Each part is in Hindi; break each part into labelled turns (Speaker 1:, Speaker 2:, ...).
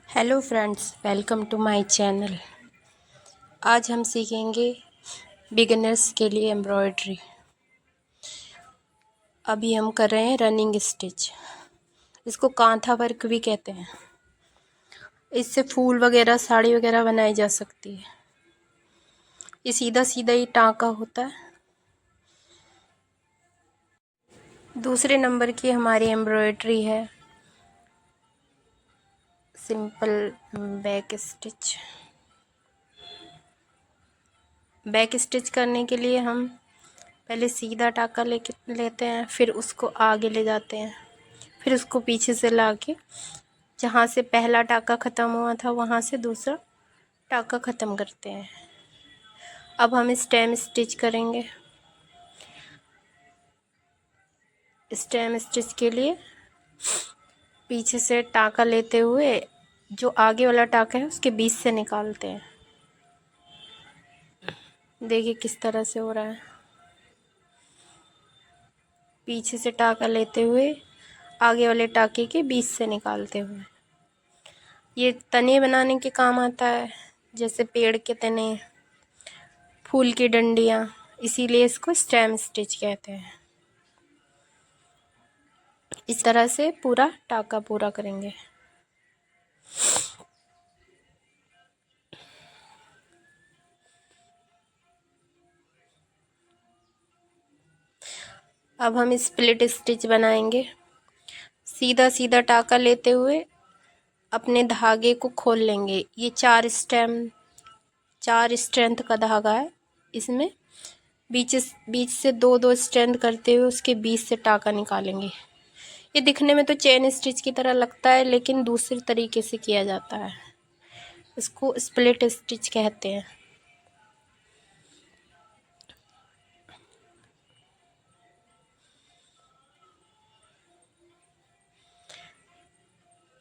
Speaker 1: Hello friends, welcome to my channel. आज हम सीखेंगे बिगिनर्स के लिए एम्ब्रॉयडरी। अभी हम कर रहे हैं रनिंग स्टिच। इसको कांथा वर्क भी कहते हैं। इससे फूल वगैरह, साड़ी वगैरह बनाई जा सकती है। ये सीधा सीधा ही टाँका होता है। दूसरे नंबर की हमारी एम्ब्रॉयडरी है simple back stitch. Back stitch करने के लिए हम पहले सीधा टाँका लेते हैं, फिर उसको आगे ले जाते हैं, फिर उसको पीछे से लाके जहाँ से पहला टाँका ख़त्म हुआ था वहाँ से दूसरा टाँका ख़त्म करते हैं। अब हम स्टेम स्टिच करेंगे। स्टेम स्टिच के लिए पीछे से टाँका लेते हुए जो आगे वाला टाँका है उसके बीच से निकालते हैं। देखिए किस तरह से हो रहा है। पीछे से टाँका लेते हुए आगे वाले टाँके के बीच से निकालते हुए। ये तने बनाने के काम आता है, जैसे पेड़ के तने, फूल की डंडियाँ, इसीलिए इसको स्टेम स्टिच कहते हैं। इस तरह से पूरा टाँका पूरा करेंगे। अब हम स्प्लिट स्टिच बनाएंगे। सीधा सीधा टाँका लेते हुए अपने धागे को खोल लेंगे। ये चार स्ट्रेंथ का धागा है। इसमें बीच से दो स्ट्रेंथ करते हुए उसके बीच से टाँका निकालेंगे। ये दिखने में तो चेन स्टिच की तरह लगता है, लेकिन दूसरे तरीके से किया जाता है। इसको स्प्लिट स्टिच कहते हैं।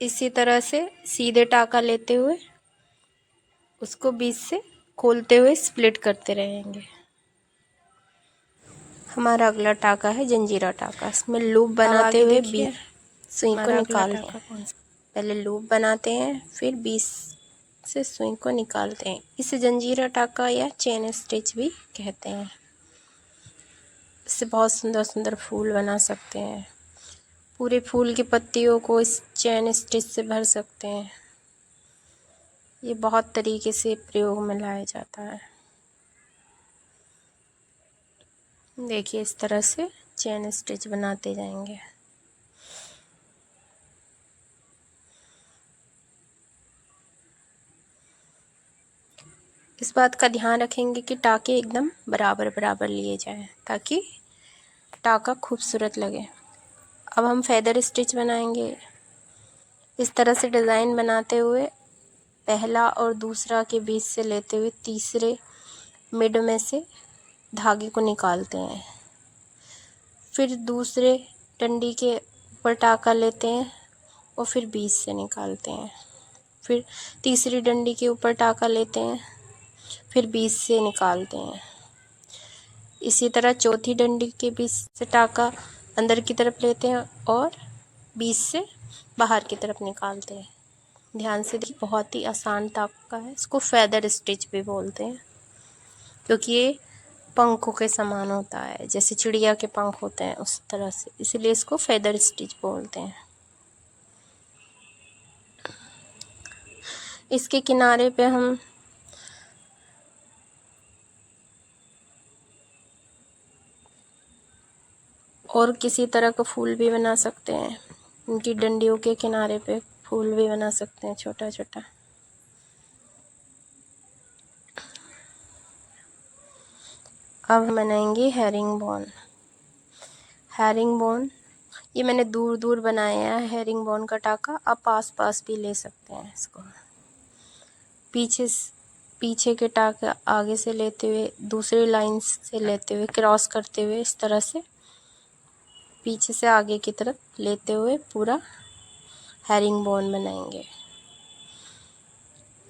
Speaker 1: इसी तरह से सीधे टाँका लेते हुए उसको बीच से खोलते हुए स्प्लिट करते रहेंगे। हमारा अगला टाँका है जंजीरा टाँका। इसमें लूप बनाते हुए बीच सुई को निकालते हैं। पहले लूप बनाते हैं, फिर बीच से सुई को निकालते हैं। इसे जंजीरा टाँका या चेन स्टिच भी कहते हैं। इससे बहुत सुंदर सुंदर फूल बना सकते हैं। पूरे फूल की पत्तियों को इस चेन स्टिच से भर सकते हैं। ये बहुत तरीके से प्रयोग में लाया जाता है। देखिए इस तरह से चेन स्टिच बनाते जाएंगे। इस बात का ध्यान रखेंगे कि टाँके एकदम बराबर बराबर लिए जाएं, ताकि टाँका खूबसूरत लगे। अब हम फेदर स्टिच बनाएंगे। इस तरह से डिज़ाइन बनाते हुए पहला और दूसरा के बीच से लेते हुए तीसरे मिड में से धागे को निकालते हैं। फिर दूसरे डंडी के ऊपर टाँका लेते हैं और फिर बीच से निकालते हैं। फिर तीसरी डंडी के ऊपर टाँका लेते हैं, फिर बीच से निकालते हैं। इसी तरह चौथी डंडी के बीच से टाँका अंदर की तरफ लेते हैं और बीच से बाहर की तरफ निकालते हैं। ध्यान से देखिए, बहुत ही आसान टाँका है। इसको फेदर स्टिच भी बोलते हैं, क्योंकि ये पंखों के समान होता है, जैसे चिड़िया के पंख होते हैं उस तरह से, इसलिए इसको फेदर स्टिच बोलते हैं। इसके किनारे पे हम और किसी तरह का फूल भी बना सकते हैं। इनकी डंडियों के किनारे पे फूल भी बना सकते हैं छोटा छोटा। अब हम बनाएंगे हेरिंग बोन। हेरिंग बोन ये मैंने दूर दूर बनाया है हेरिंग बोन का टाँका। आप पास पास भी ले सकते हैं इसको। पीछे के टाँका आगे से लेते हुए, दूसरी लाइन से लेते हुए, क्रॉस करते हुए, इस तरह से पीछे से आगे की तरफ लेते हुए पूरा हेरिंग बोन बनाएंगे।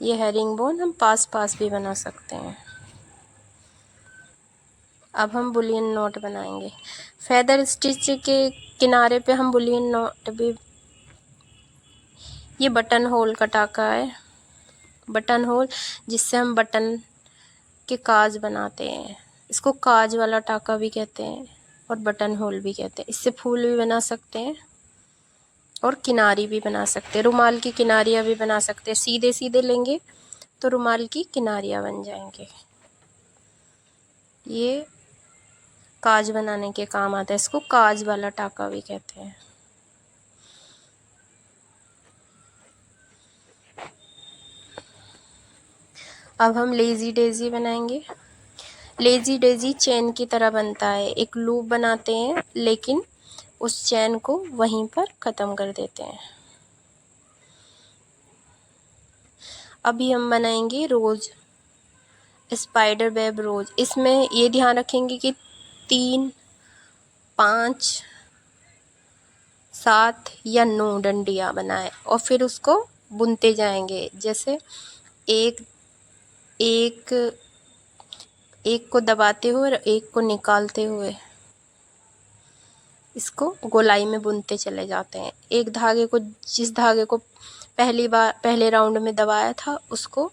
Speaker 1: ये हेरिंग बोन हम पास पास भी बना सकते हैं। अब हम बुलियन नॉट बनाएंगे। फेदर स्टिच के किनारे पे हम बुलियन नॉट भी ये बटन होल का टाका है, बटन होल जिससे हम बटन के काज बनाते हैं। इसको काज वाला टाका भी कहते हैं और बटन होल भी कहते हैं। इससे फूल भी बना सकते हैं और किनारी भी बना सकते हैं, रुमाल की किनारियाँ भी बना सकते हैं। सीधे सीधे लेंगे तो रुमाल की किनारियाँ बन जाएंगे। ये काज बनाने के काम आता है, इसको काज वाला टाका भी कहते हैं। अब हम लेजी डेजी बनाएंगे। लेजी डेजी चैन की तरह बनता है, एक लूप बनाते हैं लेकिन उस चैन को वहीं पर ख़त्म कर देते हैं। अभी हम बनाएंगे रोज़, स्पाइडर वेब रोज़। इसमें ये ध्यान रखेंगे कि 3, 5, 7 या 9 डंडियाँ बनाएं और फिर उसको बुनते जाएंगे। जैसे एक एक एक को दबाते हुए और एक को निकालते हुए इसको गोलाई में बुनते चले जाते हैं। एक धागे को, जिस धागे को पहले राउंड में दबाया था उसको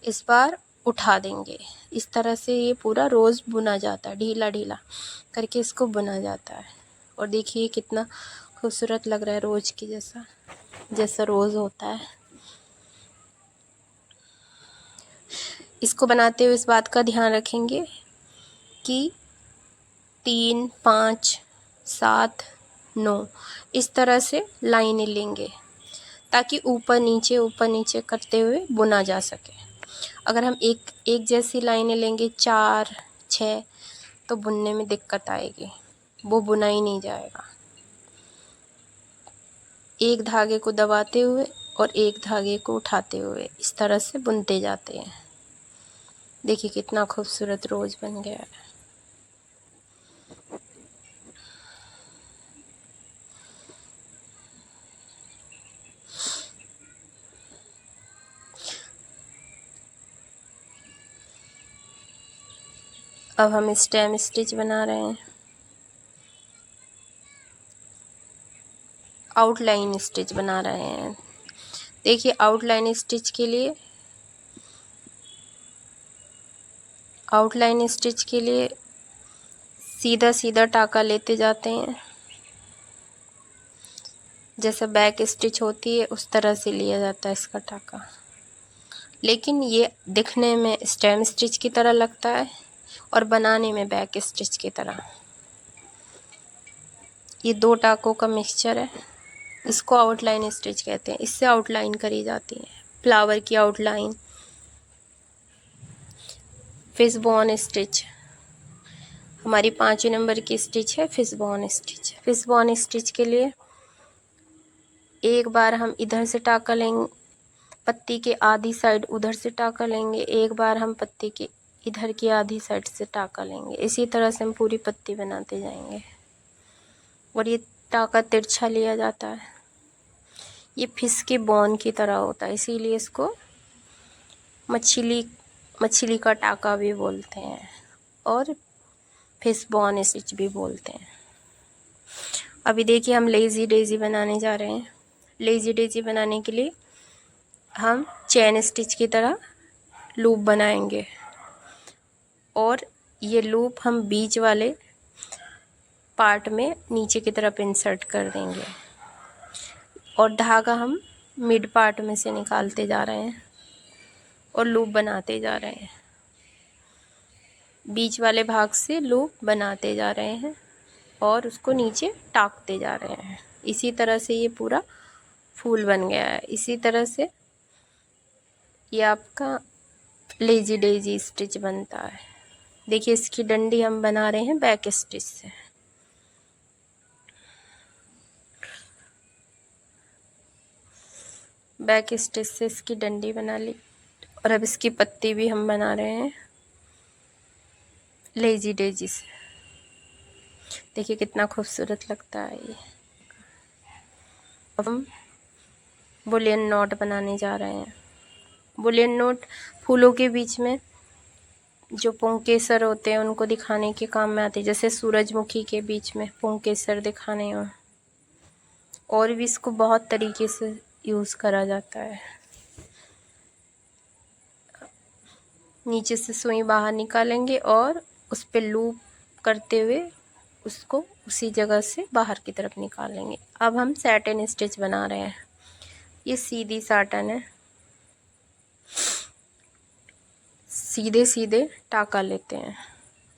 Speaker 1: इस बार उठा देंगे। इस तरह से ये पूरा रोज़ बुना जाता है, ढीला ढीला करके इसको बुना जाता है। और देखिए कितना खूबसूरत लग रहा है, रोज़ की जैसा रोज़ होता है। इसको बनाते हुए इस बात का ध्यान रखेंगे कि 3, 5, 7, 9 इस तरह से लाइनें लेंगे ताकि ऊपर नीचे करते हुए बुना जा सके। अगर हम एक जैसी लाइनें लेंगे 4, 6 तो बुनने में दिक्कत आएगी, वो बुना ही नहीं जाएगा। एक धागे को दबाते हुए और एक धागे को उठाते हुए इस तरह से बुनते जाते हैं। देखिए कितना खूबसूरत रोज़ बन गया है। अब हम स्टेम स्टिच बना रहे हैं, आउटलाइन स्टिच बना रहे हैं। देखिए आउटलाइन स्टिच के लिए सीधा सीधा टाका लेते जाते हैं। जैसा बैक स्टिच होती है उस तरह से लिया जाता है इसका टाका, लेकिन ये दिखने में स्टेम स्टिच की तरह लगता है और बनाने में बैक स्टिच की तरह। ये 2 टाकों का मिक्सचर है, इसको आउटलाइन स्टिच कहते हैं। इससे आउटलाइन करी जाती है, फ्लावर की आउटलाइन। फिशबोन स्टिच हमारी 5वें नंबर की स्टिच है, फिशबोन स्टिच। फिशबोन स्टिच के लिए एक बार हम इधर से टाका लेंगे, पत्ती के आधी साइड उधर से टाका लेंगे, एक बार हम पत्ती के इधर की आधी साइड से टाका लेंगे। इसी तरह से हम पूरी पत्ती बनाते जाएंगे। और ये टाका तिरछा लिया जाता है, ये फिश के बोन की तरह होता है, इसीलिए इसको मछली का टाका भी बोलते हैं और फिश बोन स्टिच भी बोलते हैं। अभी देखिए हम लेजी डेजी बनाने जा रहे हैं। लेजी डेजी बनाने के लिए हम चैन स्टिच की तरह लूप बनाएंगे और ये लूप हम बीच वाले पार्ट में नीचे की तरफ इंसर्ट कर देंगे और धागा हम मिड पार्ट में से निकालते जा रहे हैं और लूप बनाते जा रहे हैं। बीच वाले भाग से लूप बनाते जा रहे हैं और उसको नीचे टाकते जा रहे हैं। इसी तरह से ये पूरा फूल बन गया है। इसी तरह से ये आपका लेजी डेजी स्टिच बनता है। देखिए इसकी डंडी हम बना रहे हैं बैक स्टिच से। बैक स्टिच से इसकी डंडी बना ली और अब इसकी पत्ती भी हम बना रहे हैं लेजी डेजी से। देखिए कितना खूबसूरत लगता है ये। अब हम बुलियन नॉट बनाने जा रहे हैं। बुलियन नॉट फूलों के बीच में जो पुंकेसर होते हैं उनको दिखाने के काम में आते हैं, जैसे सूरजमुखी के बीच में पुंकेसर दिखाने हो। और भी इसको बहुत तरीके से यूज़ करा जाता है। नीचे से सुई बाहर निकालेंगे और उस पे लूप करते हुए उसको उसी जगह से बाहर की तरफ निकालेंगे। अब हम सैटिन स्टिच बना रहे हैं। ये सीधी साटन है, सीधे सीधे टाका लेते हैं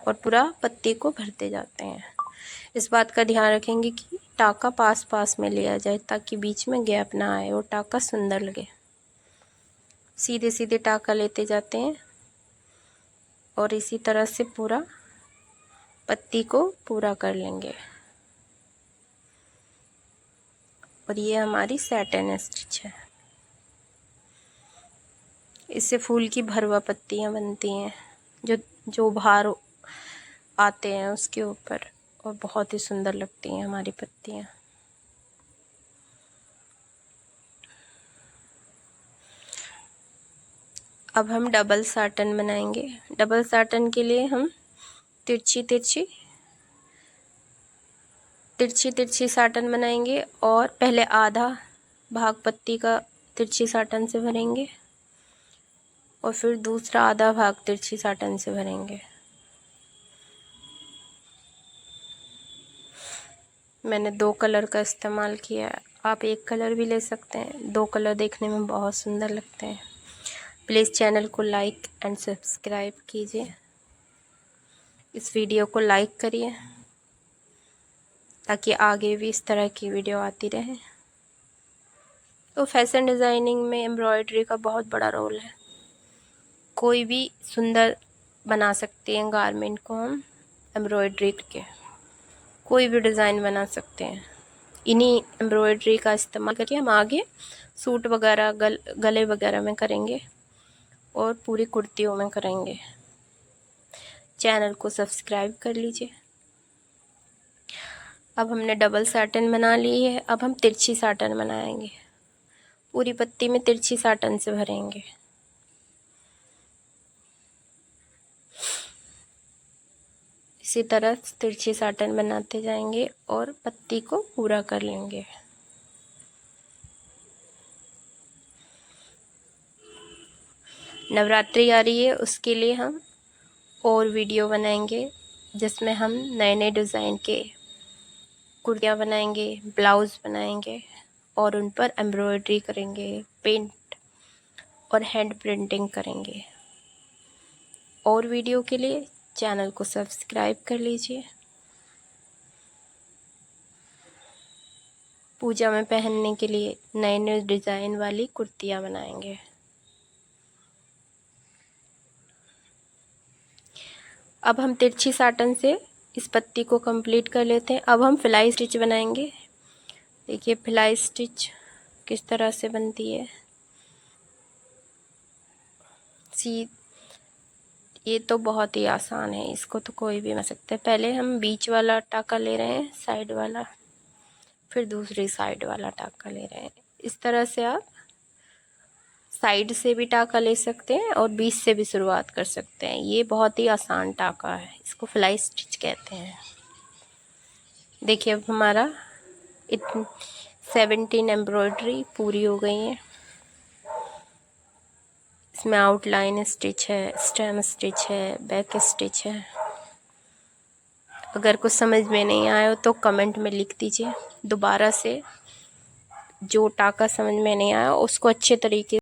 Speaker 1: और पूरा पत्ती को भरते जाते हैं। इस बात का ध्यान रखेंगे कि टाका पास पास में लिया जाए ताकि बीच में गैप ना आए और टाका सुंदर लगे। सीधे सीधे टाका लेते जाते हैं और इसी तरह से पूरा पत्ती को पूरा कर लेंगे। और ये हमारी सैटिन स्टिच है। इससे फूल की भरवा पत्तियां बनती हैं जो बाहर आते हैं उसके ऊपर, और बहुत ही सुंदर लगती हैं हमारी पत्तियां। अब हम डबल साटन बनाएंगे। डबल साटन के लिए हम तिरछी तिरछी साटन बनाएंगे और पहले आधा भाग पत्ती का तिरछी साटन से भरेंगे और फिर दूसरा आधा भाग तिरछी साटन से भरेंगे। मैंने 2 कलर का इस्तेमाल किया है, आप एक कलर भी ले सकते हैं। 2 कलर देखने में बहुत सुंदर लगते हैं। प्लीज़ चैनल को लाइक एंड सब्सक्राइब कीजिए। इस वीडियो को लाइक करिए ताकि आगे भी इस तरह की वीडियो आती रहे। तो फैशन डिज़ाइनिंग में एम्ब्रॉयडरी का बहुत बड़ा रोल है। कोई भी सुंदर बना सकते हैं गारमेंट को हम एम्ब्रॉयडरी के, कोई भी डिज़ाइन बना सकते हैं। इन्हीं एम्ब्रॉयडरी का इस्तेमाल करके हम आगे सूट वगैरह गले वगैरह में करेंगे और पूरी कुर्तियों में करेंगे। चैनल को सब्सक्राइब कर लीजिए। अब हमने डबल साटन बना ली है। अब हम तिरछी साटन बनाएंगे। पूरी पत्ती में तिरछी साटन से भरेंगे। इसी तरह तिरछी साटन बनाते जाएंगे और पत्ती को पूरा कर लेंगे। नवरात्रि आ रही है, उसके लिए हम और वीडियो बनाएंगे जिसमें हम नए नए डिज़ाइन के कुर्तियाँ बनाएंगे, ब्लाउज़ बनाएंगे और उन पर एम्ब्रॉयडरी करेंगे, पेंट और हैंड प्रिंटिंग करेंगे। और वीडियो के लिए चैनल को सब्सक्राइब कर लीजिए। पूजा में पहनने के लिए नए नए डिज़ाइन वाली कुर्तियाँ बनाएंगे। अब हम तिरछी साटन से इस पत्ती को कंप्लीट कर लेते हैं। अब हम फ्लाई स्टिच बनाएंगे। देखिए फ्लाई स्टिच किस तरह से बनती है। ये तो बहुत ही आसान है, इसको तो कोई भी बना सकता है। पहले हम बीच वाला टाका ले रहे हैं, साइड वाला, फिर दूसरी साइड वाला टाका ले रहे हैं। इस तरह से आप साइड से भी टाका ले सकते हैं और बीच से भी शुरुआत कर सकते हैं। ये बहुत ही आसान टाका है, इसको फ्लाई स्टिच कहते हैं। देखिए अब हमारा 17 एम्ब्रॉयडरी पूरी हो गई है। इसमें आउटलाइन स्टिच है, स्टेम स्टिच है, बैक स्टिच है। अगर कुछ समझ में नहीं आया हो तो कमेंट में लिख दीजिए। दोबारा से जो टाका समझ में नहीं आया उसको अच्छे तरीके